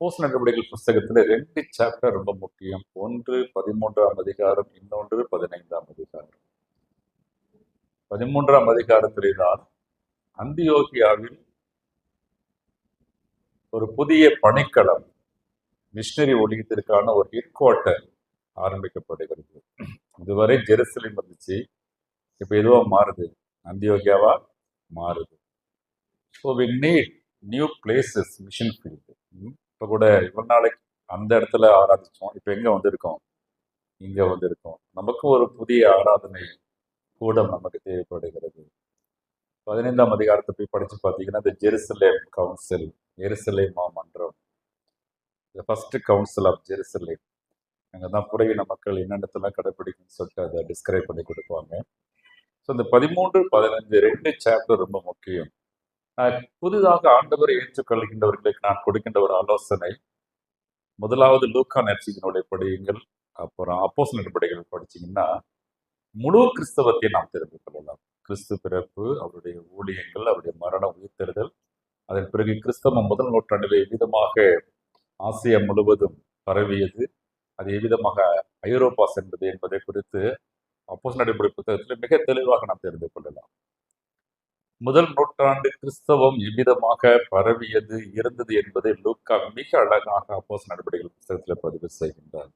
அப்போஸ்தலர் நடவடிக்கைகள் புஸ்தகத்துல 2 சாப்டர் ரொம்ப முக்கியம். ஒன்று 13ஆம் அதிகாரம், இன்னொன்று 15ஆம் அதிகாரம். 13ஆம் அதிகாரத்திலே தான் அந்தியோகியாவில் ஒரு புதிய பணிக்களம், மிஷனரி ஊழியத்திற்கான ஒரு ஹெட் குவார்ட்டர் ஆரம்பிக்கப்படுகிறது. இதுவரை ஜெருசலேம் வந்துச்சு, இப்ப எதுவா மாறுது? அந்தியோகியாவா மாறுது. So we need new places, mission field. இப்போ கூட இவ்வளவு நாளைக்கு அந்த இடத்துல ஆராதிச்சோம், இப்போ எங்க வந்திருக்கோம்? இங்க வந்திருக்கோம். நமக்கு ஒரு புதிய ஆராதனை கூடம் நமக்கு தேவைப்படுகிறது. 15ஆம் அதிகாரத்தை போய் படிச்சு பார்த்தீங்கன்னா, இந்த ஜெருசலேம் கவுன்சில், எருசலேம் மாமன்றம், ஃபர்ஸ்ட் கவுன்சில் ஆஃப் ஜெருசலேம், அங்கே தான் புறையின மக்கள் என்னென்னத்தெல்லாம் கடைப்பிடிக்குன்னு சொல்லிட்டு அதை டிஸ்கிரைப் பண்ணி கொடுப்பாங்க. ஸோ இந்த 13, 15 2 சாப்டர் ரொம்ப முக்கியம். புதிதாக ஆண்டவரை ஏற்றுக்கொள்கின்றவர்களுக்கு நான் கொடுக்கின்ற ஒரு ஆலோசனை, முதலாவது லூக்கா நற்செய்தியினுடைய படியுங்கள், அப்புறம் அப்போஸ்தலர் நடவடிக்கைகள் படிச்சீங்கன்னா முழு கிறிஸ்தவத்தை நாம் தெரிந்து கொள்ளலாம். கிறிஸ்து பிறப்பு, அவருடைய ஊழியங்கள், அவருடைய மரண உயிர்த்தெழுதல், அதன் பிறகு கிறிஸ்தவம் முதல் நூற்றாண்டிலே எவ்விதமாக ஆசியா முழுவதும் பரவியது, அது எவ்விதமாக ஐரோப்பா சென்றது என்பதை குறித்து அப்போஸ்தலர் நடவடிக்கைகள் புத்தகத்தில் மிக தெளிவாக நாம் தெரிந்து கொள்ளலாம். முதல் நூற்றாண்டு கிறிஸ்தவம் எவ்விதமாக பரவியது இருந்தது என்பதை லூக்கா மிக அழகாக அப்போஸ்தலர் நடவடிக்கைகள் புத்தகத்தில் பதிவு செய்கின்றார்.